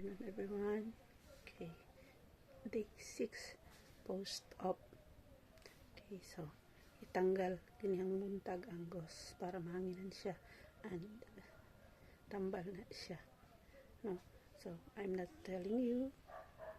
afternoon everyone. Okay, day 6 post-op. Okay, so itanggal kanyang muntag anggos para mahanginan siya and tambal na siya, no? So I'm not telling you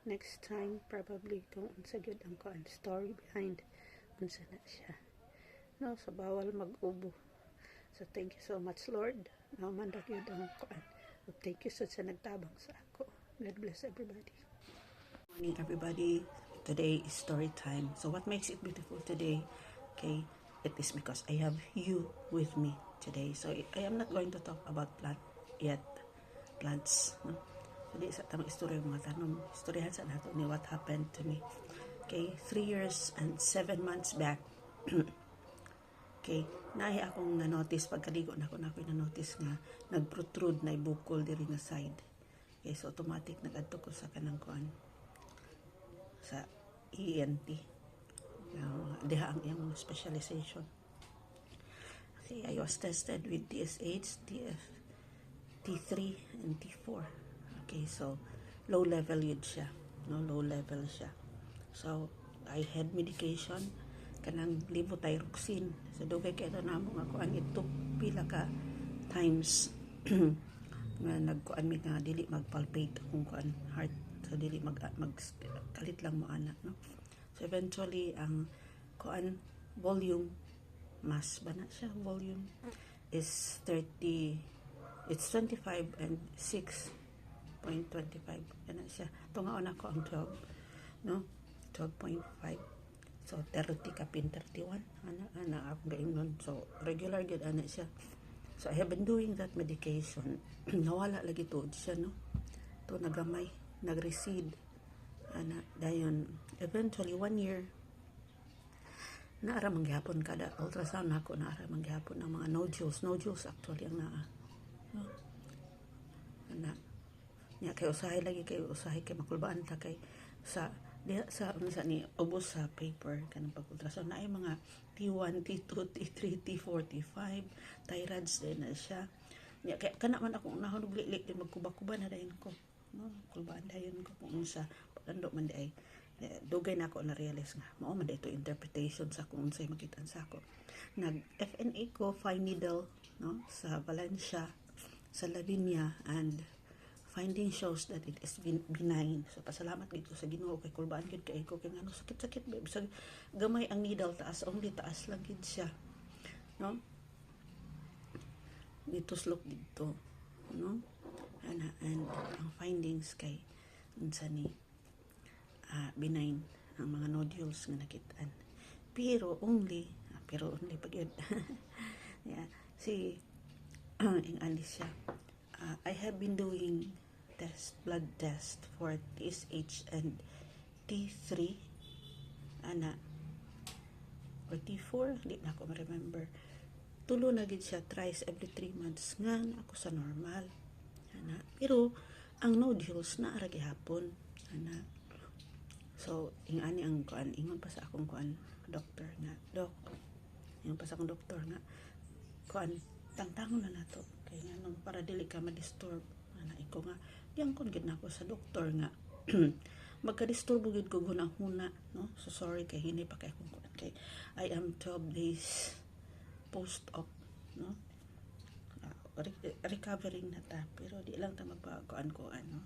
next time probably kung unsa gyud ang story behind unsa na siya, no? So bawal mag-ubo. So thank you so much Lord, naman ra gyud ang kuan. So thank you sa nagtabang sa ako. God bless everybody. Morning everybody. Today is story time. So what makes it beautiful today? Okay, it is because I have you with me today. So I am not going to talk about plants, no? Hindi sa tamang istorya mga tanong. Istoryahan sa nato ni what happened to me. Okay, 3 years and 7 months back. Okay, nahi akong na-notice pagkaligo na ako na-notice nga nag-protrude na ibukol diri nga side. Okay, so automatic nag-adto ko sa kanang kuan sa ENT. Diha ang iyang specialization. Okay, I was tested with TSH, T3 and T4. Okay, so low level yun siya. No, low level siya. So I had medication kanang levothyroxine. So dugay kay na mo nga kuan ito pila ka times nga nagkuan mi nga dili magpalpate akong kuan heart. So dili kalit lang mo ana, no? So eventually ang kuan volume mas ba na siya, volume is 30, it's 25 and 6.25 ana siya. Tungaon ako ang 12, no? 12.5. So 30 kapin 31 ana ako gaingnon. So regular gud ana siya. So I have been doing that medication. Nawala lagi tuod siya, no? To nagamay, nag-recede. Ana dayon eventually 1 year naara mangyapon kada ultrasound nako, naara mangyapon ang mga nodules actually ang naa, no? Ana nya kay usahay kay makulbaan ta kay sa diha sa unsa ni ubos sa paper kanang pag-ultrasound na ay mga T1, T2, T3, T4, T5 thyroids din na siya. Nya kay kana man ako unahon og lilik din magkuba-kuba na dayon ko, no? Kulbaan dayon ko kung unsa pagando man di ay dugay na ako na realize nga mao man ito interpretation sa kung unsay makitaan sa ako. Nag FNA ko fine needle, no, sa Valencia, sa Lavinia, and finding shows that it is benign. So pasalamat gid ko sa Ginoo kay kulbaan gid kay ko kay ngano sakit ba bisag gamay ang needle taas lang gid siya, no? Dito slok dito, no? And ang findings kay unsa ni benign ang mga nodules nga nakitaan. Pero only pag yun. Yeah, si ing Alicia, I have been doing blood test for TSH and T3 ana or T4, di na ako ma-remember. Tulo na gid siya thrice every 3 months nga ako sa normal ana, pero ang nodules na ara gihapon ana. So ingani ang kuan, ingon pa sa akong kuan doctor nga, ingon pa sa akong doktor nga kuan tangtangon na nato kay nganong para dili ka ma-disturb ana. Iko nga diyan kon gid nako sa doktor nga magka-disturbo gid ko hunahuna, no? So sorry kay hindi pa kay akong kuan kay I am 12 days post-op, no? Recovering na ta pero di lang ta magpakuan ko ano.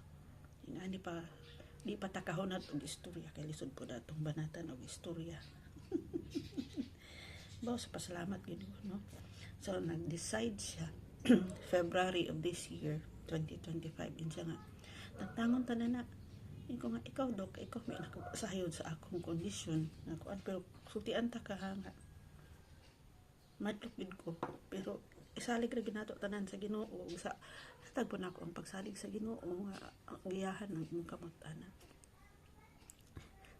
Ingani pa di pa ta kahunat og istorya kay lisod po datong banatan og istorya. Bawo sa pasalamat gid, no? So nag-decide siya February of this year 2025 insa nga tagtangon tanan na iko nga ikaw dok, ikaw may nakasayod sa akong kondisyon ako pero sultian ta ka nga madlok ko pero isalig ra ginato tanan sa Ginoo sa hatag po nako ang pagsalig sa Ginoo nga ang giyahan ng imong kamot ana.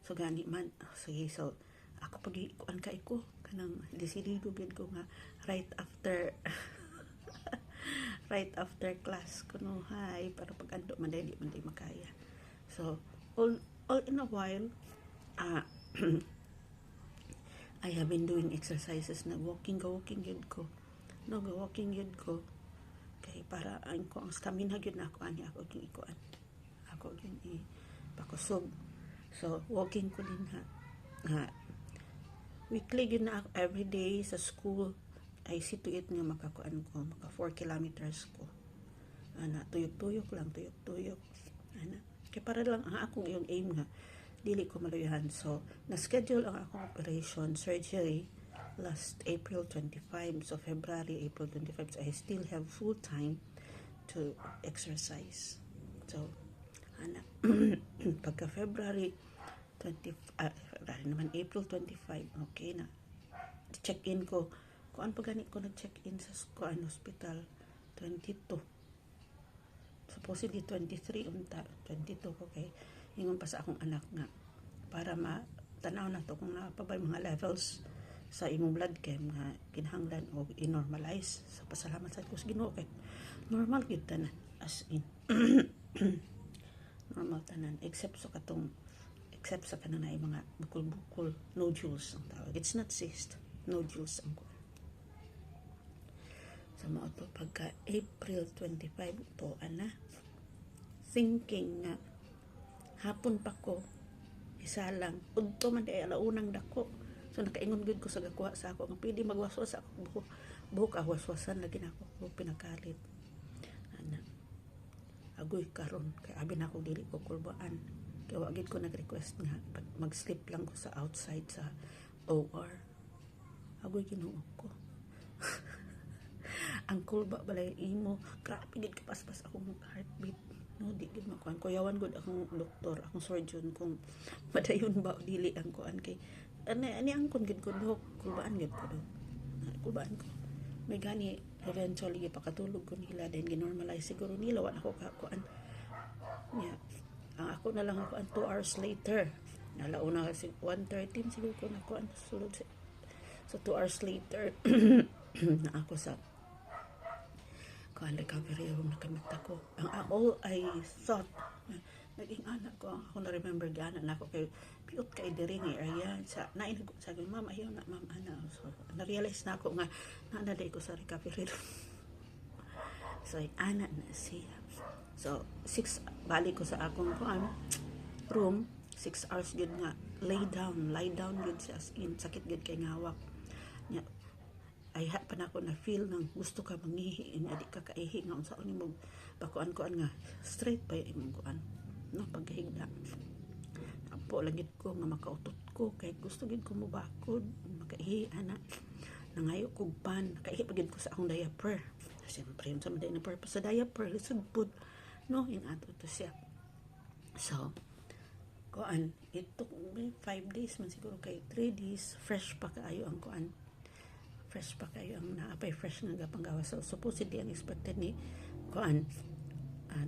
So gani man sige, so ako pag kuan ka iko kanang desidido gid ko nga right after class kuno hay para pag ando man di makaya. So all in a while I have been doing exercises na walking gid ko, no? Walking gid ko kay para ang stamina gid na ako ani ako ikuan ako yun ipakusog. So walking ko din ha weekly yun na ako everyday sa school. I see to it nga makakuan ko maka 4 kilometers ko ana tuyok-tuyok lang tuyok-tuyok ana kay para lang ang akong yung aim nga dili ko maluyahan. So na-schedule ang akong operation surgery last April 25. So February, April 25. So I still have full time to exercise. So ana pagka February 20 February naman April 25 okay na check-in ko kuan pa gani ko nag-check-in sa kuan hospital 22 supposedly 23 unta 22 ko kay ingon pa sa akong anak nga para matanaw na to kung napabay mga levels sa imong blood chem nga kinahanglan o i-normalize. So pasalamat sa ko sa Ginoo kay normal gyud tanan as in normal tanan except sa kanang na mga bukol-bukol nodules ang tawag. It's not cyst, nodules ang kuan. So mao to pagka April 25 to ana thinking nga hapon pa ko isa lang udto man di alaunang dako. So nakaingon gud ko sa gakuha sa ako nga pwede magwaswas sa ako buhok waswasan lagi na ako pinakalit ana agoy karon kay abi na ako dili ko kulbaan kay wa gid ko nag-request nga mag-sleep lang ko sa outside sa OR agoy Ginoo ko ang kulba balay imo grabe gid kapaspas akong heartbeat no di gid makuan kuyawan gud akong doktor akong surgeon kung madayon ba o dili ang kuan kay ani ang kun gid ko dok kulbaan gid ko dok kulbaan ko may gani eventually pakatulog ko nila then ginormalize siguro nila wa ako kuan yeah ako na lang ako 2 hours later nalauna kasi 1:13 siguro ko na kuan sulod so 2 hours later na ako sa kuan recovery room nakamit ako ang all I thought naging anak ko ako na remember gana na ako kay piot kay diri nga area sa nain ko sa ma'am ayaw na ma'am ana so na-realize na ako nga naanaday ko sa recovery room so ana na siya so 6 balik ko sa akong kuan room 6 hours gud nga lie down gud sa as in sakit gud kay ngawak nya ay pa na ako na feel nang gusto ka mangihi ina di ka kaihi nga unsa ni mo bakuan nga straight pa imong kuan no paghigda apo lang gid ko nga makautot ko kay gusto gid ko mo bakod makaihi ana nangayo kog pan nakaihi pa gid ko sa akong diaper siyempre unsa man na purpose sa diaper lisod pud no ato to siya so kuan it took me 5 days man siguro kay 3 days fresh pa kaayo ang kuan fresh pa kayo ang naapay fresh nga gapanggawa so supposedly ang expected ni kuan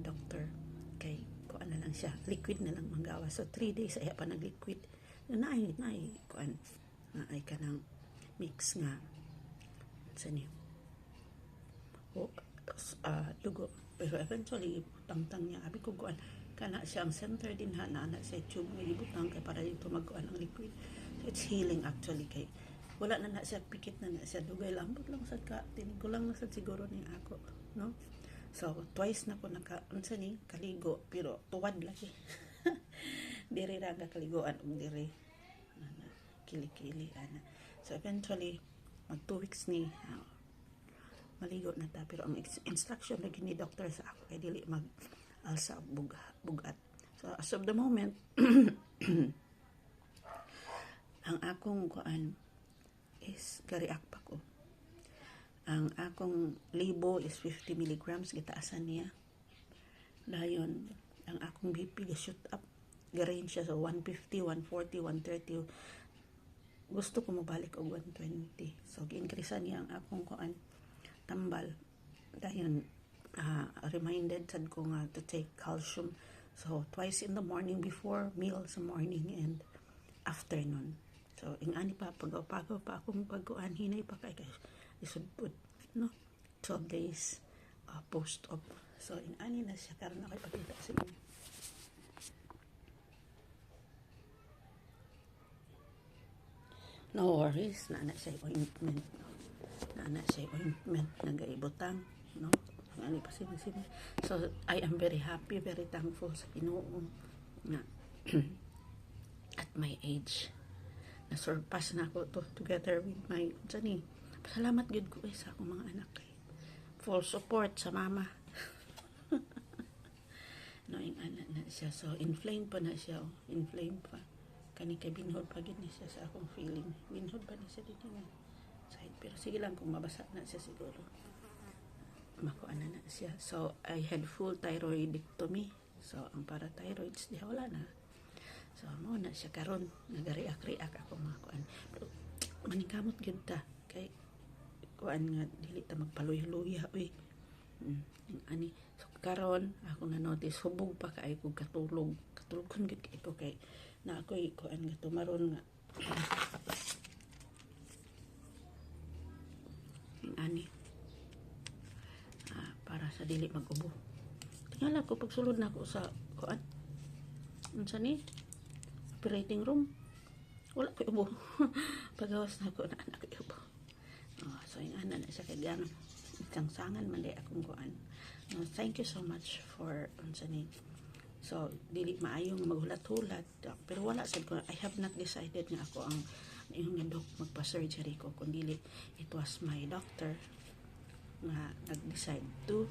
doctor kay kuan na lang siya liquid na lang manggawa so 3 days ay pa nagliquid naay kuan naay ka ng mix nga sa niyo dugo pero eventually tangtang niya abi ko kuan kana siya ang center din ha na sa tube nga ibutang kay para dito magkuan ang liquid so it's healing actually kay wala na siya pikit na siya dugay lambot lang sad ka tinig ko lang sad siguro ning ako no so twice na ko unsa ni kaligo pero tuwad lagi diri ra nga kaliguan diri kili-kili ana so eventually mag 2 weeks ni maligo na ta pero ang instruction lagi ni doctor sa ako kay dili mag alsa bugat so as of the moment ang akong kuan is gariak pa ko. Ang akong libo is 50 milligrams gitaasan niya. Dayon ang akong BP ga-shoot up. Ga-range siya sa 150, 140, 130. Gusto ko mabalik og 120. So gi-increase niya ang akong kuan tambal. Dayon reminded sad ko nga to take calcium. So twice in the morning before meal sa morning and afternoon. So, ingani pa, pagaw-pagaw pa akong pagkuhan, hinay pa kay isudpod, no? 12 days post-op. So, ingani na siya, karon ako ipakita sa inyo. No worries, naana siya ointment. Naana siya ointment, nagaibutang, no? Ani pa simple. So I am very happy, very thankful sa Ginoo nga at my age na surpass na ako to together with my Jani. Pasalamat gud ko sa akong mga anak kay full support sa mama. Noing anak na siya, so inflamed pa na siya, inflamed pa. Kani kay binhod pa gid ni siya sa akong feeling. Binhod pa ni siya dito nga side, pero sige lang kung mabasa na siya siguro. Makuha na siya. So I had full thyroidectomy. So ang parathyroids diha wala na. So mo na siya karon nagareact ako mga kuan. Pero maningkamot gyud ta kay kuan nga dili ta magpaluya-luya uy. Ani so karon ako na notice hubog pa kay ko katulog kon gid ko kay na ako'y kuan nga tumaron nga ani para sa dili mag-ubo. Tingala ko pagsulod na ako sa kuan unsa ni operating room wala ko ubo. Pagawas na ako na anak ko ubo. So yung ana na siya kay gano sangan man day akong kuan. Thank you so much for unsa ni. So dili maayo nga maghulat-hulat pero wala sad ko. I have not decided nga ako ang yung doc magpa-surgery ko kun dili it was my doctor nga nag-decide to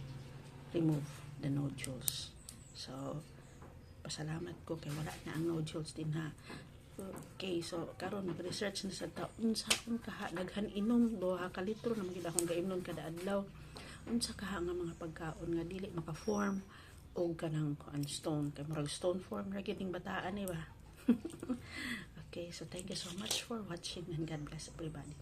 remove the nodules. So pasalamat ko kay wala na ang nodules din ha. Okay, so karon mag-research na sa taon sa akong kaha daghan inom 2 ka litro na magid akong gaimnon kada adlaw. Unsa kaha nga mga pagkaon nga dili maka-form og kanang kuan stone kay murag stone form ra gid ning bataan ba. Okay, so thank you so much for watching and God bless everybody.